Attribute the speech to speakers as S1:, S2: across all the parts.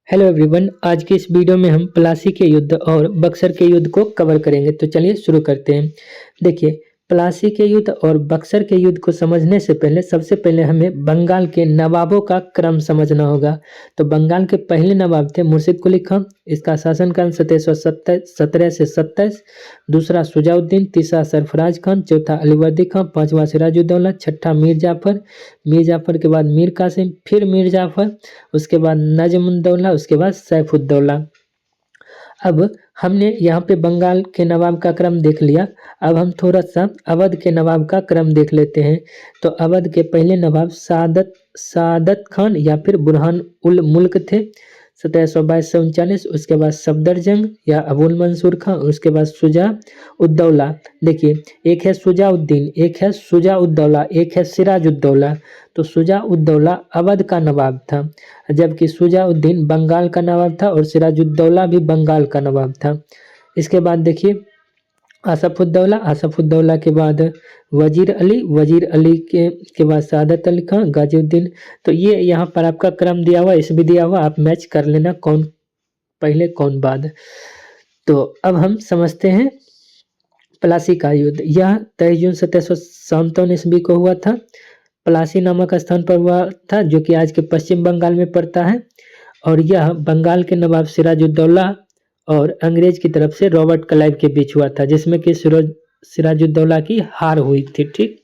S1: Hello everyone, आज की इस वीडियो में हम प्लासी के युद्ध और बक्सर के युद्ध को कवर करेंगे। तो चलिए शुरू करते हैं। देखिए, प्लासी के युद्ध और बक्सर के युद्ध को समझने से पहले सबसे पहले हमें बंगाल के नवाबों का क्रम समझना होगा। तो बंगाल के पहले नवाब थे मुर्शिद कुली खान। इसका शासनकाल 1717 से 27। दूसरा सुजाउद्दीन, तीसरा सरफराज खान, चौथा अलीवर्दी खान, पांचवा सिराजुद्दौला, छठा मीर जाफर, मीर जाफर के बाद मीर कासिम, फिर मीर जाफर, उसके बाद नजमुद्दौला, उसके बाद सैफुद्दौला। अब हमने यहाँ पे बंगाल के नवाब का क्रम देख लिया। अब हम थोड़ा सा अवध के नवाब का क्रम देख लेते हैं। तो अवध के पहले नवाब सादत खान या फिर बुरहान उल मुल्क थे, 1722 से 39। उसके बाद सफदरजंग या अबुल मंसूर खान, उसके बाद शुजा उद्दौला। देखिए, एक है शुजाउद्दीन, एक है शुजा उद्दौला, एक है सिराजुद्दौला। तो शुजा उद्दौला अवध का नवाब था, जबकि शुजाउद्दीन बंगाल का नवाब था और सिराजुद्दौला भी बंगाल का नवाब था। इसके बाद देखिए आसफुद्दौला के बाद वजीर अली के बाद सादत अली खान, गाजीउद्दीन। तो ये यहाँ पर आपका क्रम दिया हुआ, इस भी दिया हुआ, आप मैच कर लेना कौन पहले कौन बाद। तो अब हम समझते हैं प्लासी का युद्ध। यह 23 जून 1757 ईस्वी को हुआ था। प्लासी नामक स्थान पर हुआ था, जो कि आज के पश्चिम बंगाल में पड़ता है। और यह बंगाल के नवाब सिराजुद्दौला और अंग्रेज की तरफ से रॉबर्ट क्लाइव के बीच हुआ था, जिसमें कि सिराजुद्दौला की हार हुई थी। ठीक,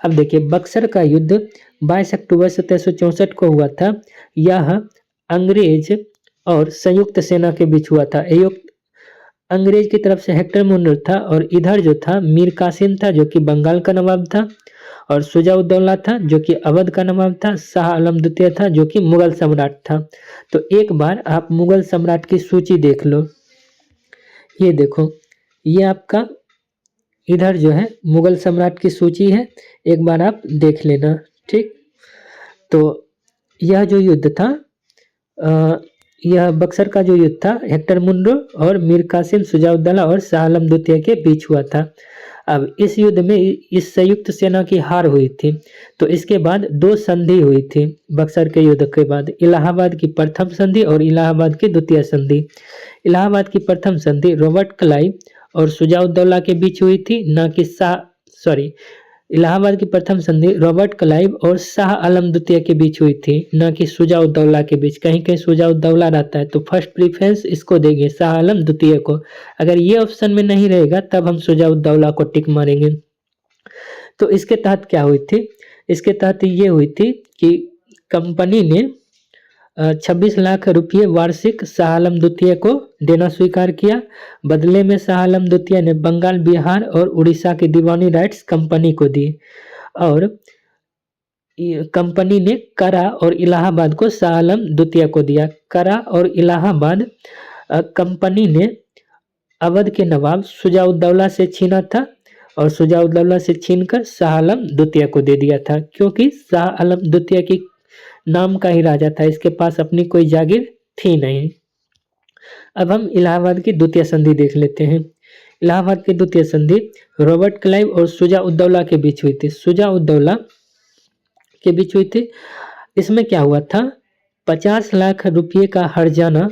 S1: अब देखिए बक्सर का युद्ध 22 अक्टूबर 1764 को हुआ था। यह अंग्रेज और संयुक्त सेना के बीच हुआ था। अंग्रेज की तरफ से हेक्टर मुन्नर था और इधर जो था मीर कासिम था, जो कि बंगाल का नवाब था, और शुजाउद्दौला था, जो कि अवध का नवाब था। शाह आलम द्वितीय था, जो कि मुगल सम्राट था। तो एक बार आप मुगल सम्राट की सूची देख लो। ये देखो, ये आपका इधर जो है मुगल सम्राट की सूची है, एक बार आप देख लेना। ठीक, तो यह जो युद्ध था, यह बक्सर का जो युद्ध था, हेक्टर मुन्नर और मीर कासिम, शुजाउद्दौला और शाह आलम द्वितीय के बीच हुआ था। अब इस युद्ध में इस संयुक्त सेना की हार हुई थी। तो इसके बाद दो संधि हुई थी बक्सर के युद्ध के बाद, इलाहाबाद की प्रथम संधि और इलाहाबाद की द्वितीय संधि। इलाहाबाद की प्रथम संधि रॉबर्ट क्लाइव और शुजाउद्दौला के बीच हुई थी, न कि इलाहाबाद की प्रथम संधि रॉबर्ट क्लाइव और शाह आलम द्वितीय के बीच हुई थी, न कि शुजाउद्दौला के बीच। कहीं कहीं शुजाउद्दौला रहता है, तो फर्स्ट प्रीफरेंस इसको देंगे, शाह आलम द्वितीय को। अगर ये ऑप्शन में नहीं रहेगा तब हम शुजाउद्दौला को टिक मारेंगे। तो इसके तहत क्या हुई थी? इसके तहत ये हुई थी कि कंपनी ने 26 लाख रुपये वार्षिक शाह आलम द्वितीय को देना स्वीकार किया। बदले में शाह आलम द्वितीय ने बंगाल, बिहार और उड़ीसा की दीवानी राइट्स कंपनी को दी, और कंपनी ने करा और इलाहाबाद को शाह आलम द्वितीय को दिया। करा और इलाहाबाद कंपनी ने अवध के नवाब शुजाउद्दौला से छीना था, और शुजाउद्दौला से छीनकर शाह आलम द्वितीय को दे दिया था, क्योंकि शाह आलम द्वितीय की नाम का ही राजा था, इसके पास अपनी कोई जागीर थी नहीं। अब हम इलाहाबाद की द्वितीय संधि देख लेते हैं। इलाहाबाद की द्वितीय संधि रॉबर्ट क्लाइव और शुजाउद्दौला के बीच हुई थी। शुजाउद्दौला के बीच हुई थी। इसमें क्या हुआ था? 50 लाख रुपये का हर्जाना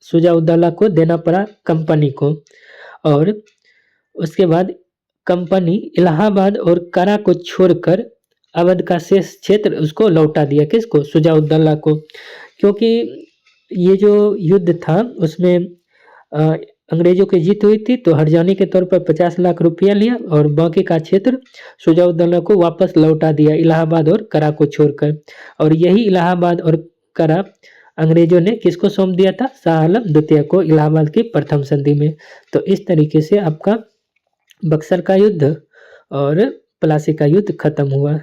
S1: शुजाउद्दौला को देना पड़ा कंपनी को, और उसके बाद कंपनी इलाहाबाद और करा को छोड़कर अवध का शेष क्षेत्र उसको लौटा दिया। किसको? शुजाउद्दौला को। क्योंकि ये जो युद्ध था उसमें अंग्रेजों की जीत हुई थी, तो हर्जाने के तौर पर 50 लाख रुपया लिया और बाकी का क्षेत्र शुजाउद्दौला को वापस लौटा दिया, इलाहाबाद और करा को छोड़कर। और यही इलाहाबाद और करा अंग्रेजों ने किसको सौंप दिया था? शाह आलम द्वितीय को, इलाहाबाद की प्रथम संधि में। तो इस तरीके से आपका बक्सर का युद्ध और प्लासी का युद्ध खत्म हुआ।